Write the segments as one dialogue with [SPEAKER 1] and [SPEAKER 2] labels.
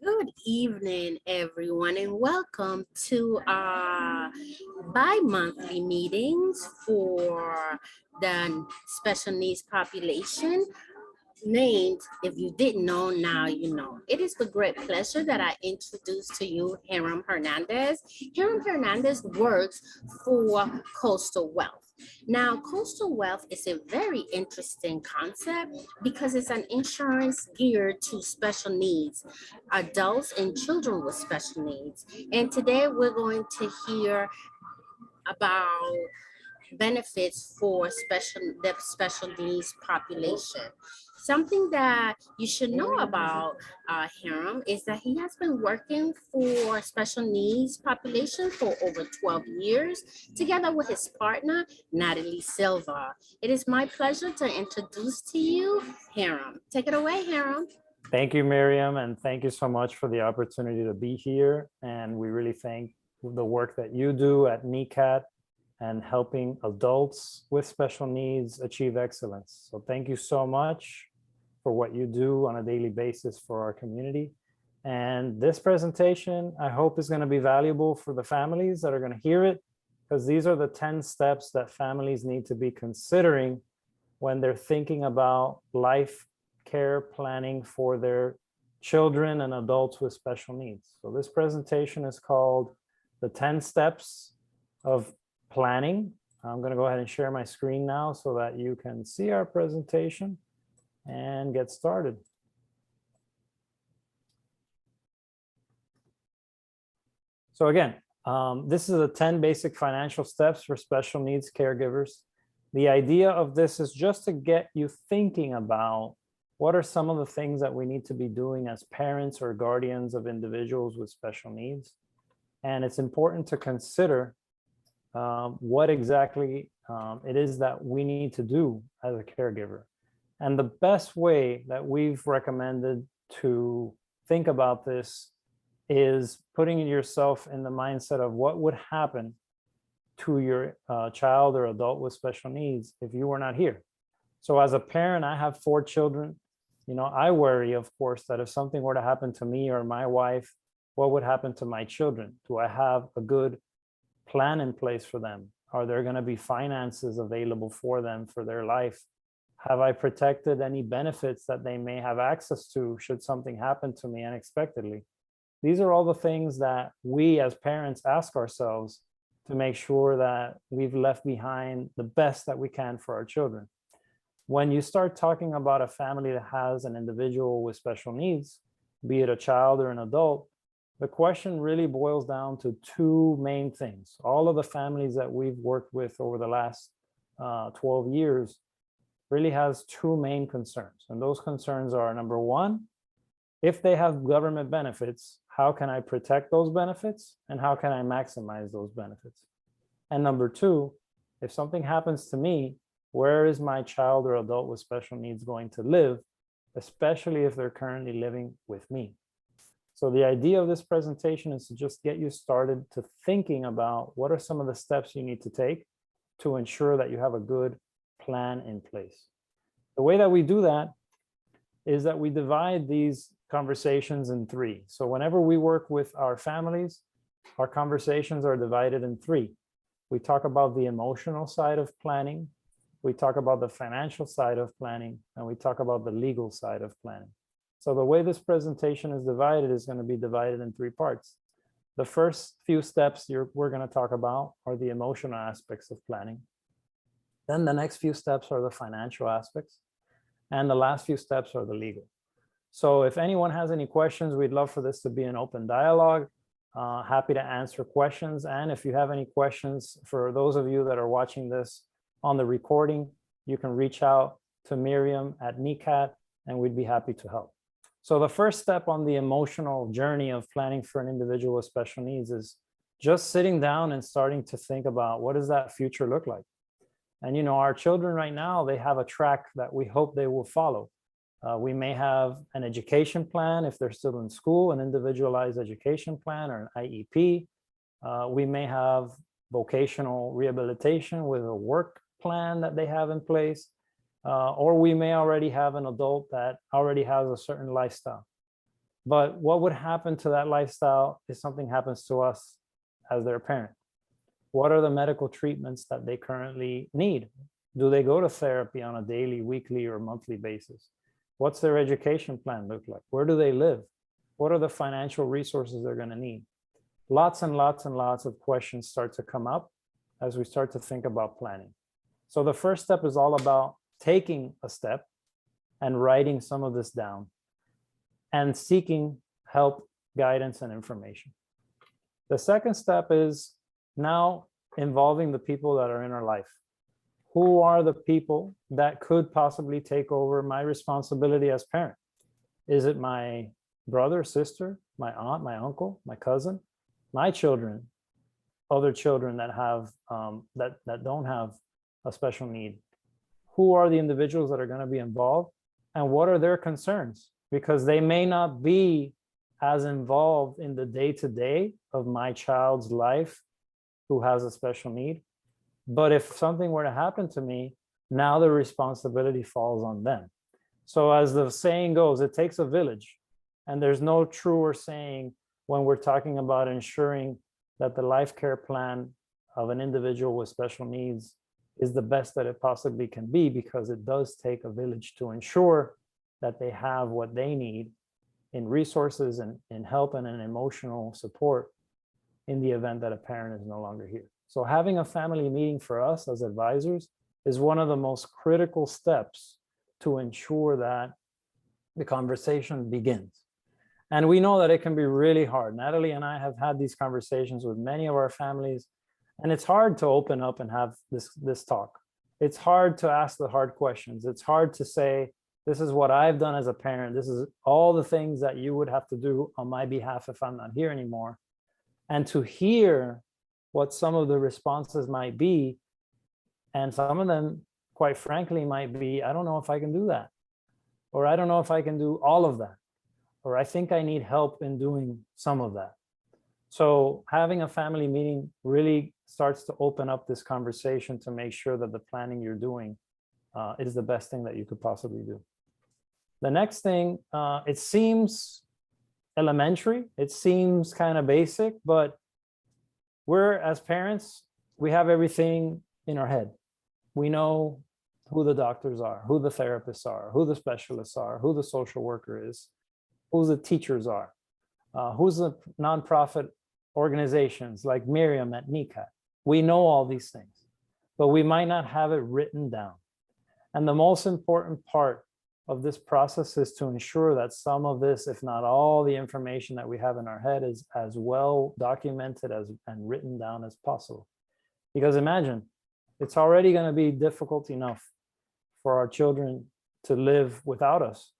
[SPEAKER 1] Good evening, everyone, and welcome to our bi-monthly meetings for the special needs population named If You Didn't Know, Now You Know. It is with great pleasure that I introduce to you Hiram Hernandez. Hiram Hernandez works for Coastal Wealth. Now, coastal wealth is a very interesting concept because it's an insurance geared to special needs, adults and children with special needs. And today we're going to hear about benefits for the special needs population. Something that you should know about Hiram is that he has been working for special needs population for over 12 years, together with his partner, Natalie Silva. It is my pleasure to introduce to you Hiram. Take it away, Hiram.
[SPEAKER 2] Thank you, Miriam, and thank you so much for the opportunity to be here. And we really thank the work that you do at NECAT and helping adults with special needs achieve excellence. So thank you so much for what you do on a daily basis for our community. And this presentation, I hope, is going to be valuable for the families that are going to hear it, because these are the 10 steps that families need to be considering when they're thinking about life care planning for their children and adults with special needs. So this presentation is called the 10 steps of planning. I'm going to go ahead and share my screen now so that you can see our presentation and get started. So again, this is the 10 basic financial steps for special needs caregivers. The idea of this is just to get you thinking about what are some of the things that we need to be doing as parents or guardians of individuals with special needs. And it's important to consider what exactly it is that we need to do as a caregiver. And the best way that we've recommended to think about this is putting yourself in the mindset of what would happen to your child or adult with special needs if you were not here. So as a parent, I have 4 children. You know, I worry, of course, that if something were to happen to me or my wife, what would happen to my children? Do I have a good plan in place for them? Are there going to be finances available for them for their life? Have I protected any benefits that they may have access to should something happen to me unexpectedly? These are all the things that we as parents ask ourselves to make sure that we've left behind the best that we can for our children. When you start talking about a family that has an individual with special needs, be it a child or an adult, the question really boils down to 2 main things. All of the families that we've worked with over the last 12 years really has 2 main concerns. And those concerns are, number 1, if they have government benefits, how can I protect those benefits and how can I maximize those benefits? And number 2, if something happens to me, where is my child or adult with special needs going to live, especially if they're currently living with me? So the idea of this presentation is to just get you started to thinking about what are some of the steps you need to take to ensure that you have a good plan in place. The way that we do that is that we divide these conversations in 3. So whenever we work with our families, our conversations are divided in 3. We talk about the emotional side of planning, we talk about the financial side of planning, and we talk about the legal side of planning. So the way this presentation is divided is going to be divided in 3 parts. The first few steps we're going to talk about are the emotional aspects of planning. Then the next few steps are the financial aspects. And the last few steps are the legal. So if anyone has any questions, we'd love for this to be an open dialogue. Happy to answer questions. And if you have any questions, for those of you that are watching this on the recording, you can reach out to Miriam at NECAT and we'd be happy to help. So the first step on the emotional journey of planning for an individual with special needs is just sitting down and starting to think about what does that future look like? And you know, our children right now, they have a track that we hope they will follow. We may have an education plan if they're still in school, an individualized education plan or an IEP. We may have vocational rehabilitation with a work plan that they have in place. Or we may already have an adult that already has a certain lifestyle. But what would happen to that lifestyle if something happens to us as their parent? What are the medical treatments that they currently need? Do they go to therapy on a daily, weekly, or monthly basis? What's their education plan look like? Where do they live? What are the financial resources they're going to need? Lots and lots and lots of questions start to come up as we start to think about planning. So the first step is all about taking a step and writing some of this down and seeking help, guidance, and information. The second step is now involving the people that are in our life. Who are the people that could possibly take over my responsibility as parent? Is it my brother, sister, my aunt, my uncle, my cousin, my children, other children that have that don't have a special need? Who are the individuals that are going to be involved, and what are their concerns? Because they may not be as involved in the day-to-day of my child's life who has a special need. But if something were to happen to me, now the responsibility falls on them. So as the saying goes, it takes a village. And there's no truer saying when we're talking about ensuring that the life care plan of an individual with special needs is the best that it possibly can be, because it does take a village to ensure that they have what they need in resources and in help and in emotional support in the event that a parent is no longer here. So having a family meeting for us as advisors is one of the most critical steps to ensure that the conversation begins. And we know that it can be really hard. Natalie and I have had these conversations with many of our families, and it's hard to open up and have this talk. It's hard to ask the hard questions. It's hard to say, this is what I've done as a parent. This is all the things that you would have to do on my behalf if I'm not here anymore. And to hear what some of the responses might be, and some of them, quite frankly, might be, I don't know if I can do that, or I don't know if I can do all of that, or I think I need help in doing some of that. So having a family meeting really starts to open up this conversation to make sure that the planning you're doing is the best thing that you could possibly do. The next thing, it seems elementary, it seems kind of basic, but we're, as parents, we have everything in our head. We know who the doctors are, who the therapists are, who the specialists are, who the social worker is, who the teachers are, who's the nonprofit organizations like Miriam at NECAT. We know all these things, but we might not have it written down. And the most important part of this process is to ensure that some of this, if not all the information that we have in our head, is as well documented and written down as possible. Because imagine, it's already going to be difficult enough for our children to live without us,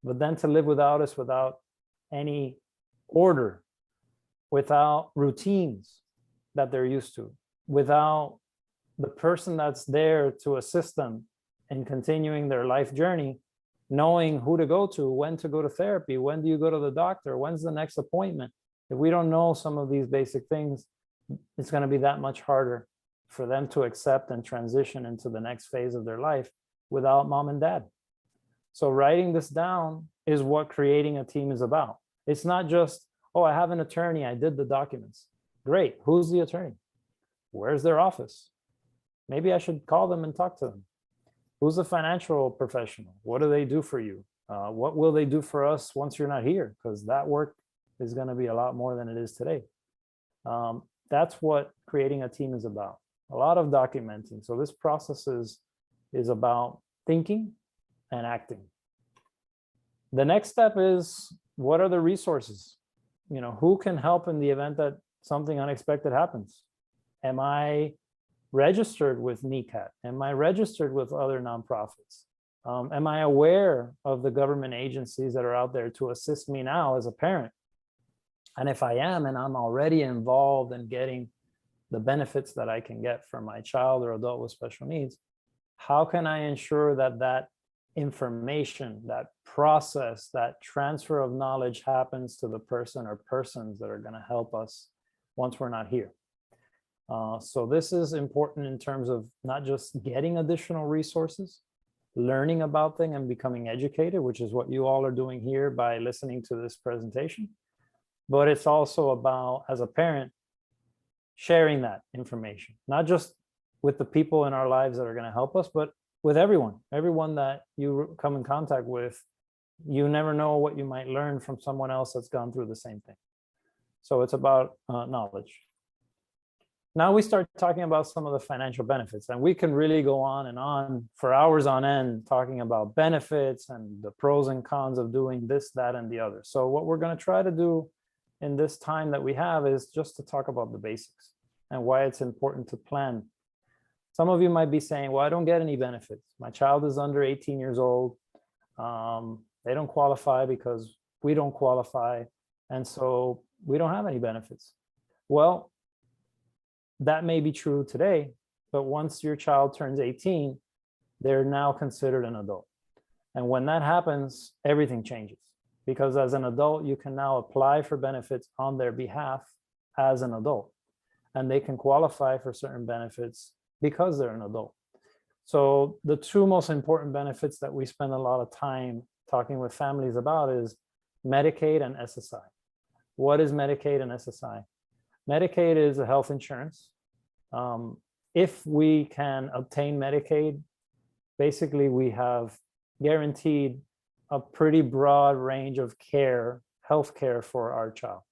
[SPEAKER 2] but then to live without us without any order, without routines that they're used to, without the person that's there to assist them in continuing their life journey, knowing who to go to, when to go to therapy, when do you go to the doctor, when's the next appointment. If we don't know some of these basic things, it's going to be that much harder for them to accept and transition into the next phase of their life without mom and dad. So writing this down is what creating a team is about. It's not just, oh, I have an attorney, I did the documents. Great, who's the attorney? Where's their office? Maybe I should call them and talk to them. Who's the financial professional? What do they do for you? What will they do for us once you're not here? Because that work is going to be a lot more than it is today. That's what creating a team is about. A lot of documenting. So this process is about thinking and acting. The next step is, what are the resources? Who can help in the event that something unexpected happens? Am I registered with NECAT? Am I registered with other nonprofits? Am I aware of the government agencies that are out there to assist me now as a parent? And if I am, and I'm already involved in getting the benefits that I can get from my child or adult with special needs, how can I ensure that that information, that process, that transfer of knowledge happens to the person or persons that are going to help us once we're not here? So this is important in terms of not just getting additional resources, learning about things and becoming educated, which is what you all are doing here by listening to this presentation. But it's also about, as a parent, sharing that information, not just with the people in our lives that are going to help us, but with everyone that you come in contact with. You never know what you might learn from someone else that's gone through the same thing. So it's about knowledge. Now we start talking about some of the financial benefits, and we can really go on and on for hours on end talking about benefits and the pros and cons of doing this, that, and the other. So what we're going to try to do in this time that we have is just to talk about the basics and why it's important to plan. Some of you might be saying, well, I don't get any benefits. My child is under 18 years old. They don't qualify because we don't qualify. And so we don't have any benefits. Well, that may be true today, but once your child turns 18, they're now considered an adult. And when that happens, everything changes, because as an adult, you can now apply for benefits on their behalf as an adult, and they can qualify for certain benefits because they're an adult. So the two most important benefits that we spend a lot of time talking with families about is Medicaid and SSI. What is Medicaid and SSI? Medicaid is a health insurance. If we can obtain Medicaid, basically we have guaranteed a pretty broad range of care, health care for our child.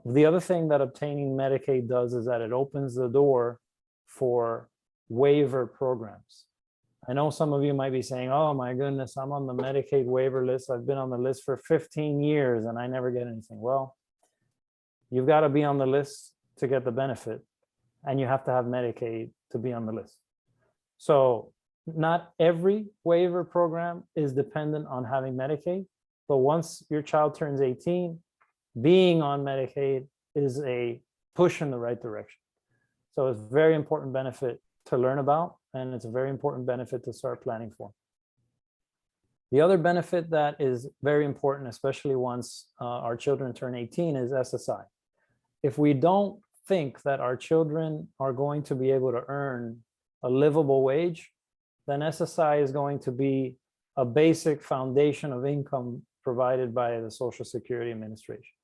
[SPEAKER 2] The other thing that obtaining Medicaid does is that it opens the door for waiver programs. I know some of you might be saying, oh my goodness, I'm on the Medicaid waiver list. I've been on the list for 15 years and I never get anything. Well, you've got to be on the list to get the benefit, and you have to have Medicaid to be on the list. So not every waiver program is dependent on having Medicaid, but once your child turns 18, being on Medicaid is a push in the right direction. So it's a very important benefit to learn about, and it's a very important benefit to start planning for. The other benefit that is very important, especially once our children turn 18, is SSI. If we don't think that our children are going to be able to earn a livable wage, then SSI is going to be a basic foundation of income provided by the Social Security Administration.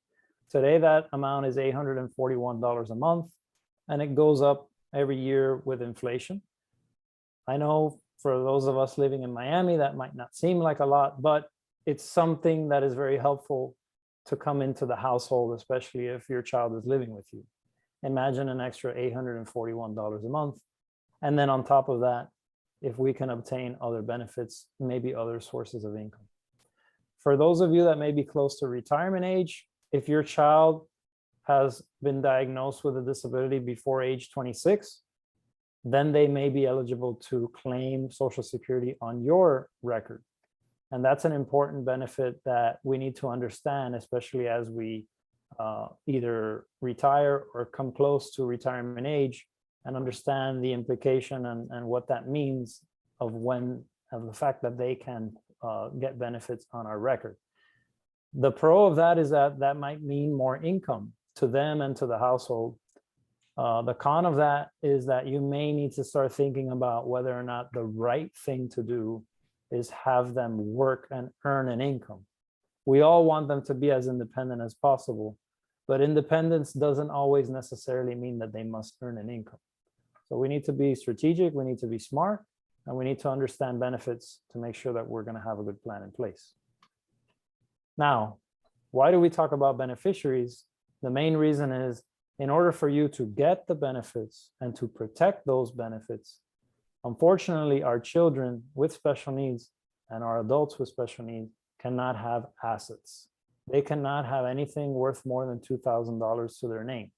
[SPEAKER 2] Today, that amount is $841 a month, and it goes up every year with inflation. I know for those of us living in Miami, that might not seem like a lot, but it's something that is very helpful to come into the household, especially if your child is living with you. Imagine an extra $841 a month. And then on top of that, if we can obtain other benefits, maybe other sources of income. For those of you that may be close to retirement age, if your child has been diagnosed with a disability before age 26, then they may be eligible to claim Social Security on your record. And that's an important benefit that we need to understand, especially as we either retire or come close to retirement age, and understand the implication and what that means of the fact that they can get benefits on our record. The pro of that is that that might mean more income to them and to the household. The con of that is that you may need to start thinking about whether or not the right thing to do is have them work and earn an income. We all want them to be as independent as possible, but independence doesn't always necessarily mean that they must earn an income. So we need to be strategic, we need to be smart, and we need to understand benefits to make sure that we're going to have a good plan in place. Now, why do we talk about beneficiaries? The main reason is, in order for you to get the benefits and to protect those benefits, unfortunately, our children with special needs and our adults with special needs cannot have assets. They cannot have anything worth more than $2,000 to their name.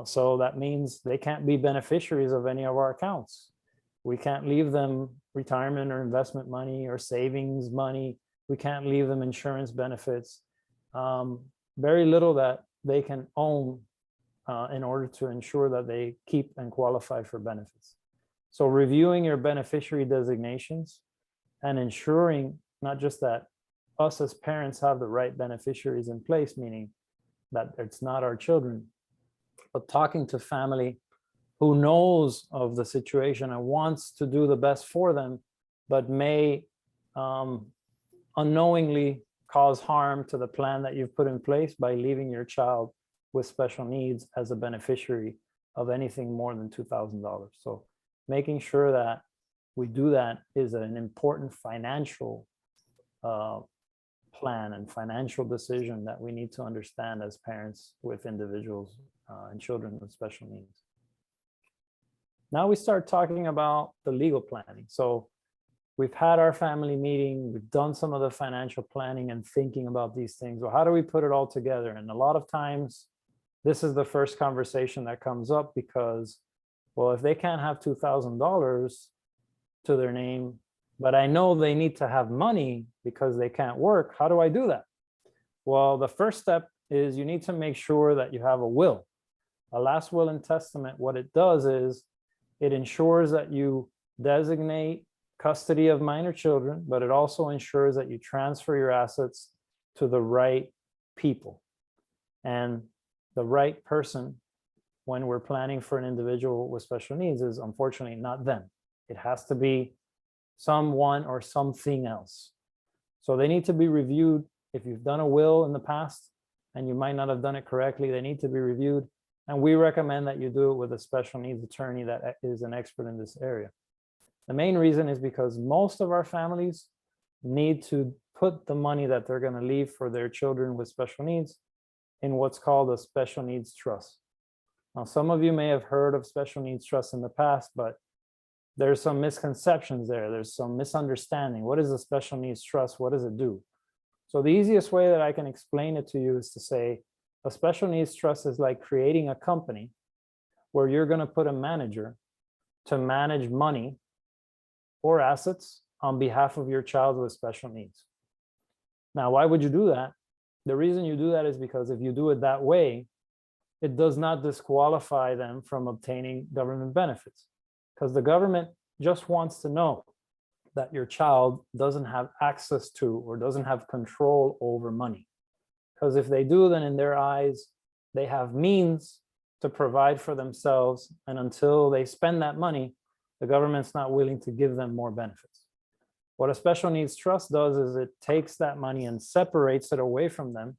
[SPEAKER 2] So that means they can't be beneficiaries of any of our accounts. We can't leave them retirement or investment money or savings money. We can't leave them insurance benefits. Very little that they can own in order to ensure that they keep and qualify for benefits. So reviewing your beneficiary designations and ensuring not just that us as parents have the right beneficiaries in place, meaning that it's not our children, but talking to family who knows of the situation and wants to do the best for them but may unknowingly cause harm to the plan that you've put in place by leaving your child with special needs as a beneficiary of anything more than $2,000. So making sure that we do that is an important financial plan and financial decision that we need to understand as parents with individuals and children with special needs. Now we start talking about the legal planning. So we've had our family meeting, we've done some of the financial planning and thinking about these things. Well, how do we put it all together? And a lot of times, this is the first conversation that comes up because, well, if they can't have $2,000 to their name, but I know they need to have money because they can't work, how do I do that? Well, the first step is you need to make sure that you have a will. A last will and testament, what it does is it ensures that you designate custody of minor children, but it also ensures that you transfer your assets to the right people. And the right person, when we're planning for an individual with special needs, is unfortunately not them. It has to be someone or something else. So they need to be reviewed. If you've done a will in the past and you might not have done it correctly, they need to be reviewed. And we recommend that you do it with a special needs attorney that is an expert in this area. The main reason is because most of our families need to put the money that they're going to leave for their children with special needs in what's called a special needs trust. Now, some of you may have heard of special needs trust in the past, but there's some misconceptions there. There's some misunderstanding. What is a special needs trust? What does it do? So the easiest way that I can explain it to you is to say, a special needs trust is like creating a company where you're going to put a manager to manage money or assets on behalf of your child with special needs. Now, why would you do that? The reason you do that is because if you do it that way, it does not disqualify them from obtaining government benefits, because the government just wants to know that your child doesn't have access to or doesn't have control over money. Because if they do, then in their eyes, they have means to provide for themselves. And until they spend that money, the government's not willing to give them more benefits. What a special needs trust does is it takes that money and separates it away from them,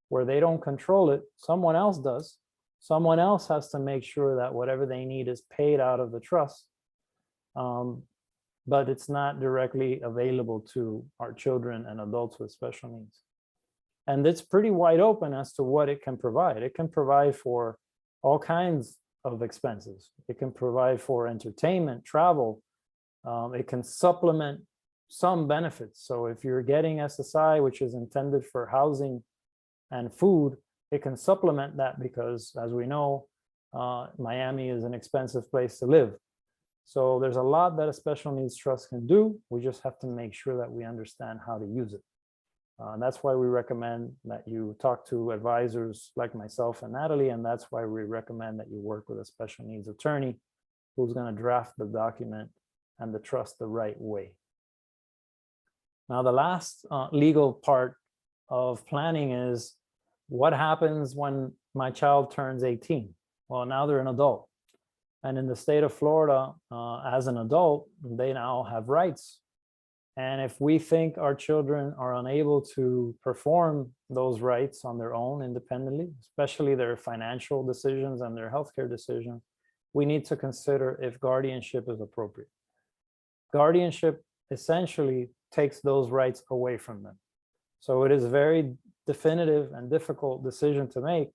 [SPEAKER 2] where they don't control it. Someone else does. Someone else has to make sure that whatever they need is paid out of the trust. But it's not directly available to our children and adults with special needs. And it's pretty wide open as to what it can provide. It can provide for all kinds of expenses. It can provide for entertainment, travel. It can supplement some benefits. So if you're getting SSI, which is intended for housing and food, it can supplement that because, as we know, Miami is an expensive place to live. So there's a lot that a special needs trust can do. We just have to make sure that we understand how to use it. And that's why we recommend that you talk to advisors like myself and Natalie, and that's why we recommend that you work with a special needs attorney who's going to draft the document and the trust the right way. Now, the last legal part of planning is what happens when my child turns 18? Well, now they're an adult. And in the state of Florida, as an adult, they now have rights. And if we think our children are unable to perform those rights on their own independently, especially their financial decisions and their healthcare decisions, we need to consider if guardianship is appropriate. Guardianship essentially takes those rights away from them. So it is a very definitive and difficult decision to make,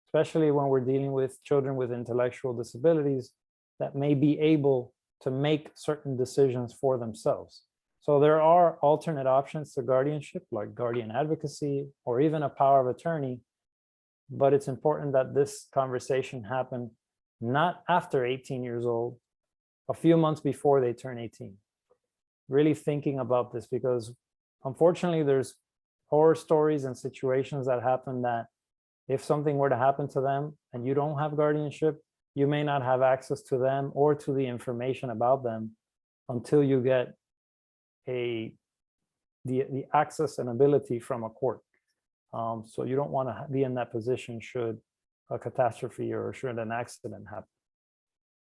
[SPEAKER 2] especially when we're dealing with children with intellectual disabilities that may be able to make certain decisions for themselves. So there are alternate options to guardianship, like guardian advocacy or even a power of attorney. But it's important that this conversation happen not after 18 years old, a few months before they turn 18. Really thinking about this, because unfortunately there's horror stories and situations that happen that if something were to happen to them and you don't have guardianship, you may not have access to them or to the information about them until you get the access and ability from a court. So you don't want to be in that position should a catastrophe or should an accident happen.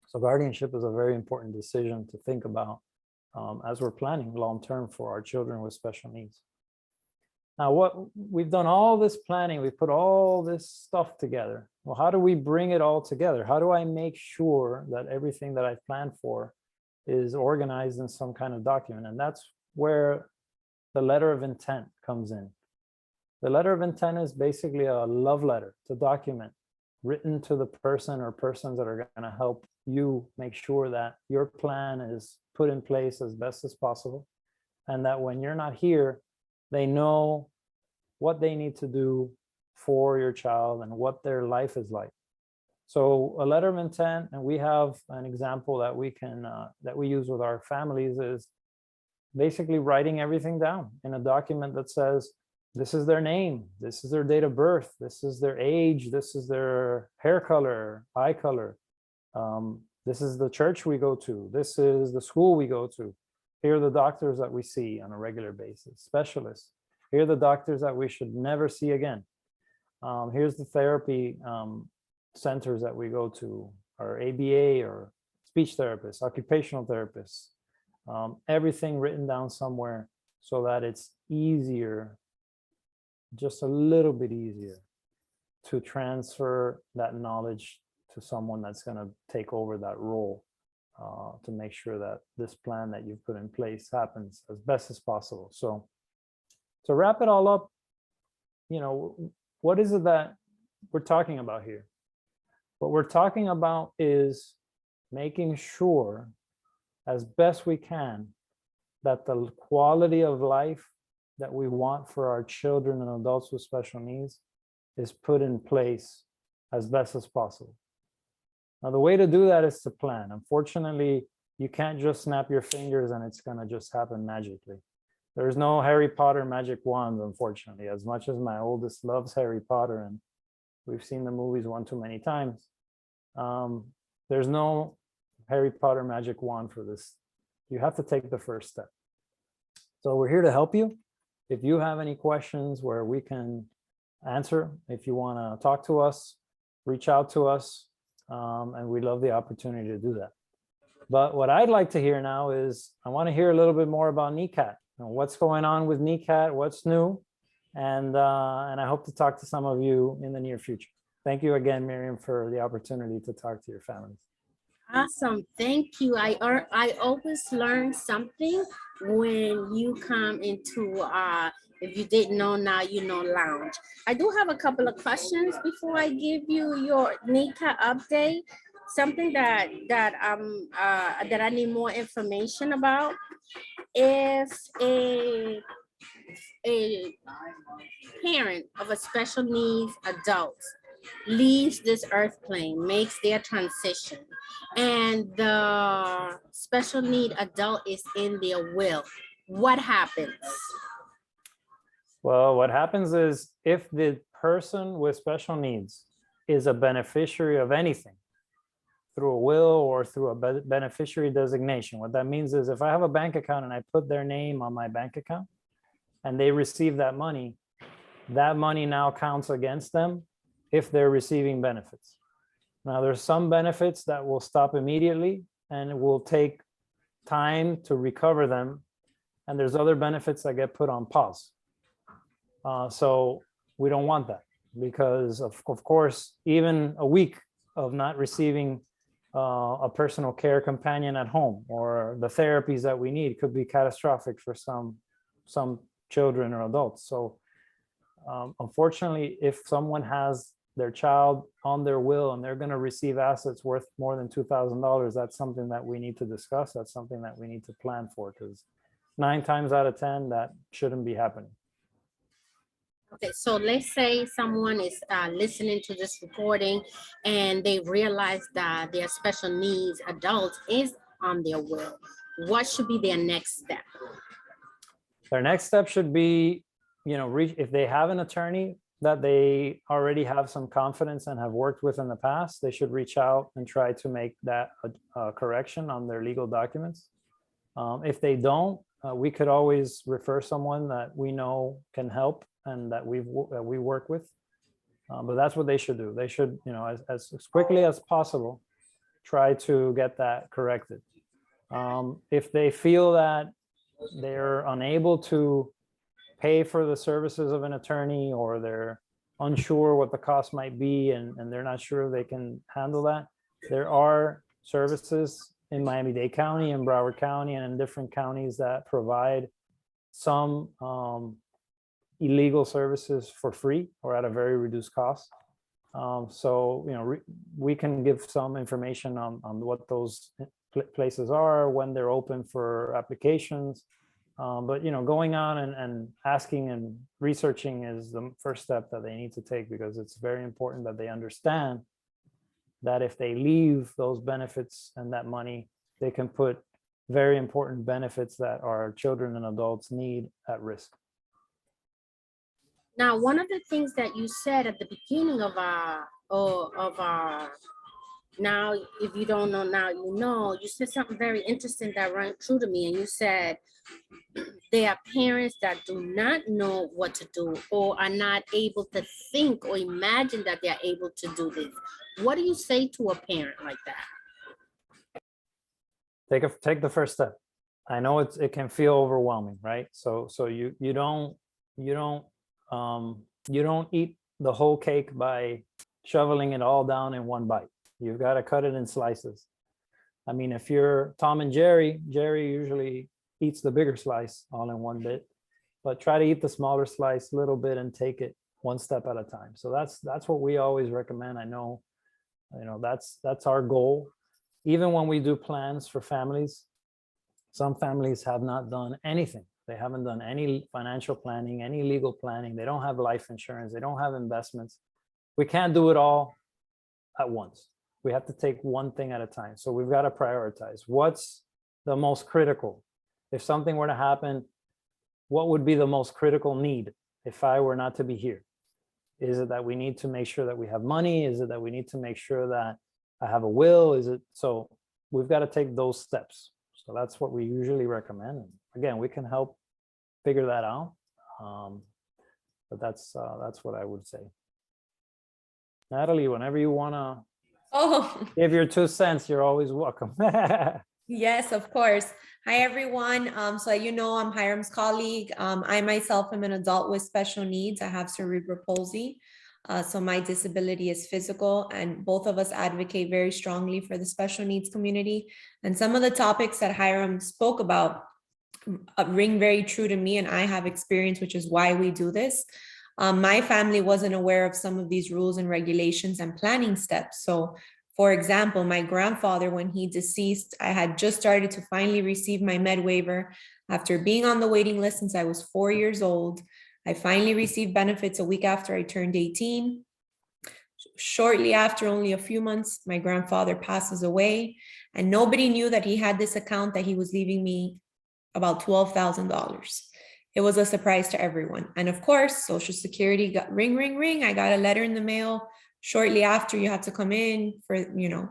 [SPEAKER 2] So guardianship is a very important decision to think about as we're planning long-term for our children with special needs. Now, what we've done all this planning, we've put all this stuff together. Well, how do we bring it all together? How do I make sure that everything that I've planned for is organized in some kind of document? And that's where the letter of intent comes in. The letter of intent is basically a love letter to document, written to the person or persons that are going to help you make sure that your plan is put in place as best as possible, and that when you're not here, they know what they need to do for your child and what their life is like. So a letter of intent, and we have an example that we can that we use with our families, is basically writing everything down in a document that says, this is their name, this is their date of birth, this is their age, this is their hair color, eye color, this is the church we go to, this is the school we go to, here are the doctors that we see on a regular basis, specialists, here are the doctors that we should never see again, here's the therapy centers that we go to, or ABA or speech therapists, occupational therapists, everything written down somewhere so that it's easier, just a little bit easier, to transfer that knowledge to someone that's going to take over that role, to make sure that this plan that you've put in place happens as best as possible. So to wrap it all up, you know, what is it that we're talking about here? What we're talking about is making sure as best we can that the quality of life that we want for our children and adults with special needs is put in place as best as possible. Now, the way to do that is to plan. Unfortunately, you can't just snap your fingers and it's going to just happen magically. There's no Harry Potter magic wand, unfortunately. As much as my oldest loves Harry Potter, and we've seen the movies one too many times, there's no Harry Potter magic wand for this. You have to take the first step. So we're here to help you. If you have any questions where we can answer, if you want to talk to us, reach out to us, and we love the opportunity to do that. But what I'd like to hear now is, I want to hear a little bit more about NECAT. What's going on with NECAT? What's new? And I hope to talk to some of you in the near future. Thank you again, Miriam, for the opportunity to talk to your families.
[SPEAKER 1] Awesome. Thank you. I always learn something when you come into if you didn't know, now you know lounge. I do have a couple of questions before I give you your NECA update. Something that I need more information about. If a parent of a special needs adult leaves this earth plane, makes their transition, and the special need adult is in their will, what happens?
[SPEAKER 2] Well, what happens is, if the person with special needs is a beneficiary of anything through a will or through a beneficiary designation, what that means is, if I have a bank account and I put their name on my bank account and they receive that money now counts against them if they're receiving benefits. Now, there's some benefits that will stop immediately and it will take time to recover them. And there's other benefits that get put on pause. So we don't want that, because of course, even a week of not receiving a personal care companion at home, or the therapies that we need, could be catastrophic for some children or adults. So unfortunately, if someone has their child on their will and they're going to receive assets worth more than $2,000, that's something that we need to discuss. That's something that we need to plan for, because 9 times out of 10, that shouldn't be happening.
[SPEAKER 1] Okay, so let's say someone is listening to this recording and they realize that their special needs adult is on their will. What should be their next step?
[SPEAKER 2] Their next step should be, if they have an attorney that they already have some confidence and have worked with in the past, they should reach out and try to make that a correction on their legal documents. If they don't, we could always refer someone that we know can help and that we work with. But that's what they should do. They should, as quickly as possible, try to get that corrected. If they feel that they're unable to pay for the services of an attorney, or they're unsure what the cost might be, and they're not sure they can handle that, there are services in Miami-Dade County and Broward County and in different counties that provide some illegal services for free or at a very reduced cost. So, you know, we can give some information on what those places are, when they're open for applications. But, you know, going on and asking and researching is the first step that they need to take, because it's very important that they understand that if they leave those benefits and that money, they can put very important benefits that our children and adults need at risk.
[SPEAKER 1] Now, one of the things that you said at the beginning of now, if you don't know now, you know, you said something very interesting that rang true to me, and you said there are parents that do not know what to do or are not able to think or imagine that they're able to do this. What do you say to a parent like that?
[SPEAKER 2] Take the first step. I know it can feel overwhelming, right? So you don't eat the whole cake by shoveling it all down in one bite. You've got to cut it in slices. I mean, if you're Tom and Jerry usually eats the bigger slice all in one bit, but try to eat the smaller slice a little bit and take it one step at a time. So that's what we always recommend. I know, you know, that's our goal. Even when we do plans for families, some families have not done anything. They haven't done any financial planning, any legal planning. They don't have life insurance. They don't have investments. We can't do it all at once. We have to take one thing at a time. So we've got to prioritize. What's the most critical? If something were to happen, what would be the most critical need if I were not to be here? Is it that we need to make sure that we have money? Is it that we need to make sure that I have a will? Is it so? We've got to take those steps. So that's what we usually recommend. And again, we can help figure that out. But that's what I would say. Natalie, whenever you want to give your 2 cents, you're always welcome.
[SPEAKER 3] Yes, of course. Hi, everyone. So you know, I'm Hiram's colleague. I myself am an adult with special needs. I have cerebral palsy. So my disability is physical, and both of us advocate very strongly for the special needs community. And some of the topics that Hiram spoke about ring very true to me, and I have experience, which is why we do this. My family wasn't aware of some of these rules and regulations and planning steps. So for example, my grandfather, when he deceased, I had just started to finally receive my med waiver after being on the waiting list since I was 4 years old. I finally received benefits a week after I turned 18. Shortly after, only a few months, my grandfather passes away, and nobody knew that he had this account that he was leaving me about $12,000. It was a surprise to everyone. And of course, Social Security got ring, ring, ring. I got a letter in the mail shortly after, you have to come in for, you know,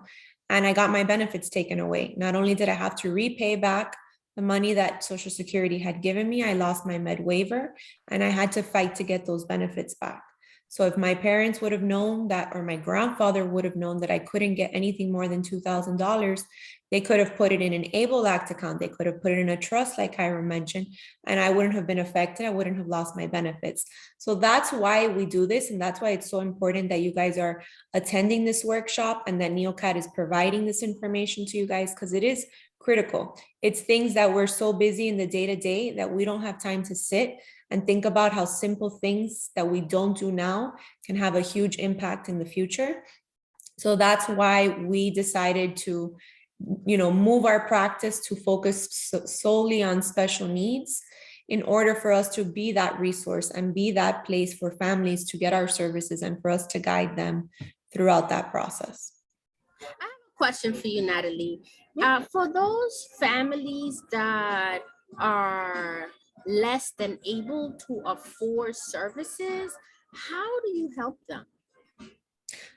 [SPEAKER 3] and I got my benefits taken away. Not only did I have to repay back the money that Social Security had given me, I lost my med waiver, and I had to fight to get those benefits back. So if my parents would have known that, or my grandfather would have known that I couldn't get anything more than $2,000, they could have put it in an ABLE Act account. They could have put it in a trust, like Hiram mentioned, and I wouldn't have been affected. I wouldn't have lost my benefits. So that's why we do this. And that's why it's so important that you guys are attending this workshop and that NeoCat is providing this information to you guys, because it is critical. It's things that we're so busy in the day-to-day that we don't have time to sit and think about how simple things that we don't do now can have a huge impact in the future. So that's why we decided to, you know, move our practice to focus solely on special needs in order for us to be that resource and be that place for families to get our services and for us to guide them throughout that process.
[SPEAKER 1] I have a question for you, Natalie. For those families that are less than able to afford services, how do you help them?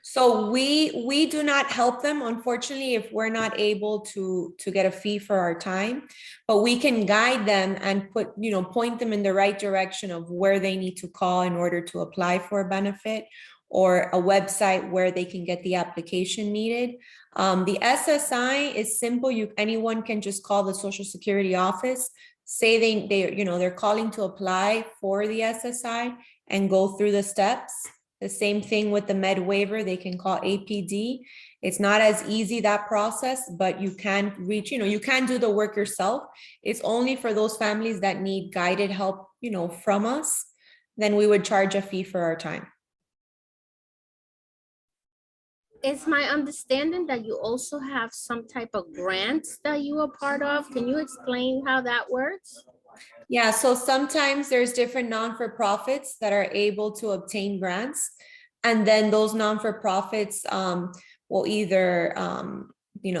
[SPEAKER 3] So we do not help them, unfortunately, if we're not able to get a fee for our time, but we can guide them and point them in the right direction of where they need to call in order to apply for a benefit, or a website where they can get the application needed. The SSI is simple. Anyone can just call the Social Security office, say they're calling to apply for the SSI and go through the steps. The same thing with the med waiver, they can call APD. It's not as easy, that process, but you can reach, you can do the work yourself. It's only for those families that need guided help, from us, then we would charge a fee for our time.
[SPEAKER 1] It's my understanding that you also have some type of grants that you are part of. Can you explain how that works?
[SPEAKER 3] Yeah, so sometimes there's different non-for-profits that are able to obtain grants. And then those non-for-profits will either,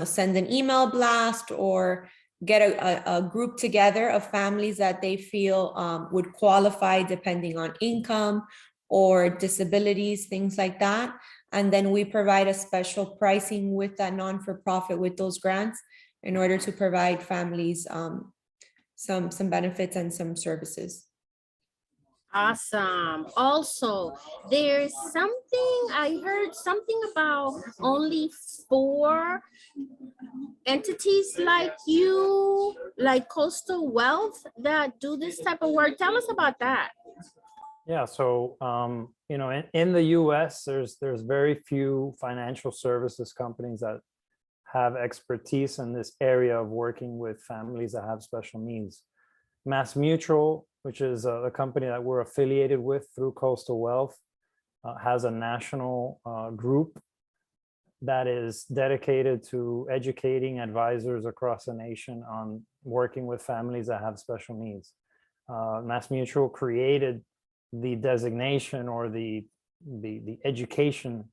[SPEAKER 3] send an email blast or get a group together of families that they feel would qualify depending on income or disabilities, things like that. And then we provide a special pricing with that non-for-profit with those grants in order to provide families some benefits and some services.
[SPEAKER 1] Awesome. Also, there's something I heard something about only 4 entities like you, like Coastal Wealth, that do this type of work. Tell us about that.
[SPEAKER 2] Yeah, so in the US, there's very few financial services companies that have expertise in this area of working with families that have special needs. Mass Mutual, which is a company that we're affiliated with through Coastal Wealth, has a national group that is dedicated to educating advisors across the nation on working with families that have special needs. Mass Mutual created the designation or the education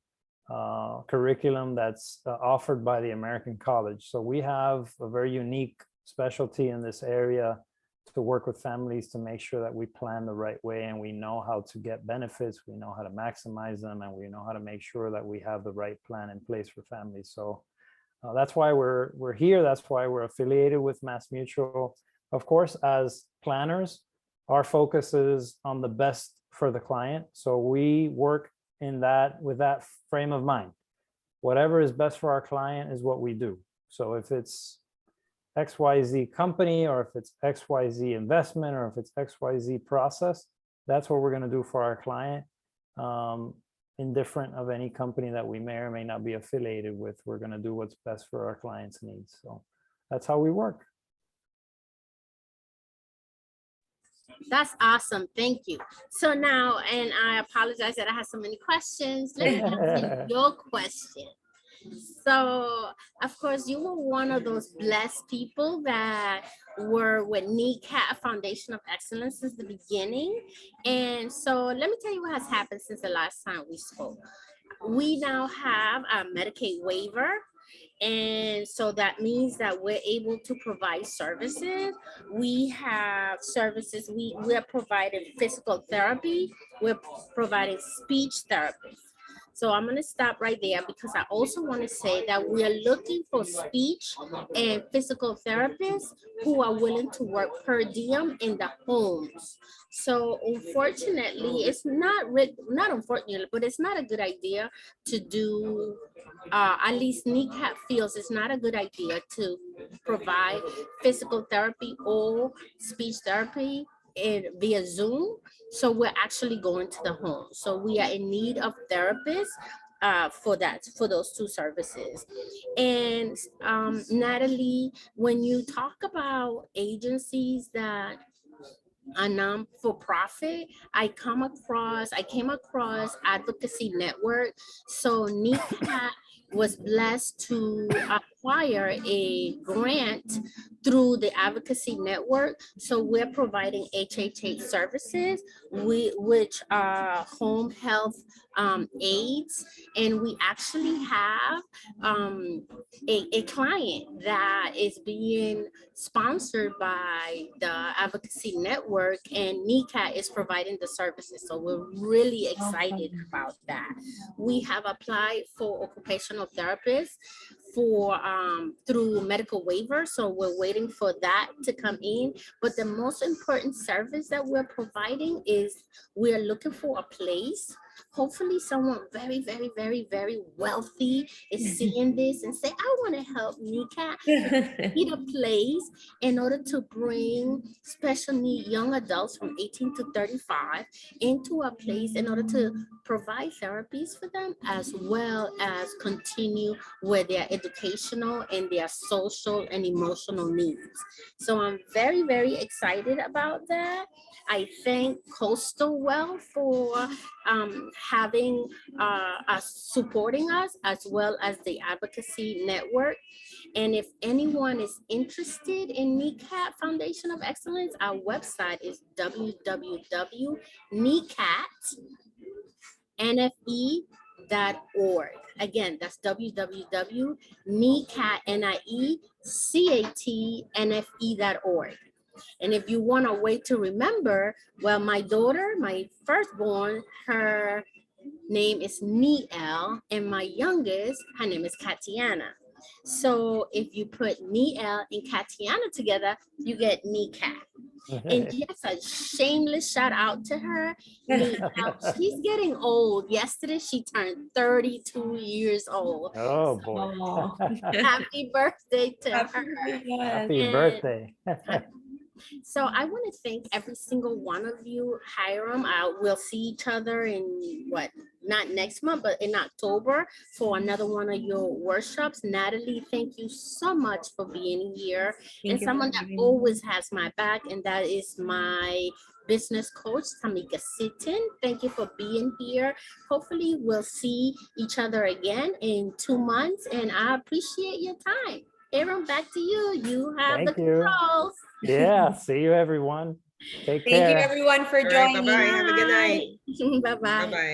[SPEAKER 2] curriculum that's offered by the American College. So we have a very unique specialty in this area to work with families to make sure that we plan the right way and we know how to get benefits, we know how to maximize them, and we know how to make sure that we have the right plan in place for families. So that's why we're here. That's why we're affiliated with Mass Mutual. Of course, as planners, our focus is on the best for the client. So we work with that frame of mind. Whatever is best for our client is what we do. So if it's XYZ company, or if it's XYZ investment, or if it's XYZ process, that's what we're going to do for our client. Indifferent of any company that we may or may not be affiliated with, we're going to do what's best for our clients' needs. So that's how we work.
[SPEAKER 1] That's awesome. Thank you. So now, and I apologize that I have so many questions. Let me answer your question. So, of course, you were one of those blessed people that were with NECAT Foundation of Excellence since the beginning. And so let me tell you what has happened since the last time we spoke. We now have a Medicaid waiver. And so that means that we're able to provide services. We have services, we're providing physical therapy, we're providing speech therapy. So I'm going to stop right there because I also want to say that we are looking for speech and physical therapists who are willing to work per diem in the homes. So unfortunately, it's not unfortunately, but it's not a good idea to do, at least NECAP feels it's not a good idea to provide physical therapy or speech therapy via Zoom. So we're actually going to the home. So we are in need of therapists for those 2 services. And Natalie, when you talk about agencies that are non-for-profit, I came across Advocacy Network. So NECAT was blessed to acquire a grant through the Advocacy Network. So we're providing HHH services, which are home health aides. And we actually have a client that is being sponsored by the Advocacy Network, and NECAT is providing the services. So we're really excited about that. We have applied for occupational therapists through medical waiver. So we're waiting for that to come in. But the most important service that we're providing is we're looking for a place hopefully someone very, very, very, very wealthy is seeing this and say, I want to help Nika. Need a place in order to bring special need young adults from 18 to 35 into a place in order to provide therapies for them, as well as continue with their educational and their social and emotional needs. So I'm very, very excited about that. I thank Coastal Well for having us, supporting us, as well as the Advocacy Network. And if anyone is interested in NECAT Foundation of Excellence, our website is www.necatnfe.org. Again, that's www.necatnfe.org. And if you want a way to remember, well, my daughter, my firstborn, her name is Niel, and my youngest, her name is Katiana. So if you put Niel and Katiana together, you get Nikat. And yes, a shameless shout out to her. Niel, she's getting old. Yesterday, she turned 32 years old.
[SPEAKER 2] Oh boy.
[SPEAKER 3] Oh.
[SPEAKER 1] Happy birthday to
[SPEAKER 3] Happy-
[SPEAKER 1] her.
[SPEAKER 3] yes.
[SPEAKER 2] Happy
[SPEAKER 1] And-
[SPEAKER 2] birthday.
[SPEAKER 1] So I want to thank every single one of you. Hiram, we'll see each other in what, not next month, but in October for another one of your workshops. Natalie, thank you so much for being here.
[SPEAKER 3] Thank
[SPEAKER 1] And
[SPEAKER 3] you
[SPEAKER 1] someone
[SPEAKER 3] for
[SPEAKER 1] that
[SPEAKER 3] having me.
[SPEAKER 1] always has my back, and that is my business coach, Tamika Sitton. Thank you for being here. Hopefully we'll see each other again in 2 months, and I appreciate your time. Aaron, back to you. You have
[SPEAKER 2] Thank
[SPEAKER 1] the
[SPEAKER 2] you.
[SPEAKER 1] controls.
[SPEAKER 2] Yeah, see you everyone. Take
[SPEAKER 3] Thank you
[SPEAKER 2] care.
[SPEAKER 3] everyone for
[SPEAKER 4] All right,
[SPEAKER 3] joining.
[SPEAKER 4] bye-bye. Have a good night.
[SPEAKER 1] Bye-bye.
[SPEAKER 4] Bye-bye.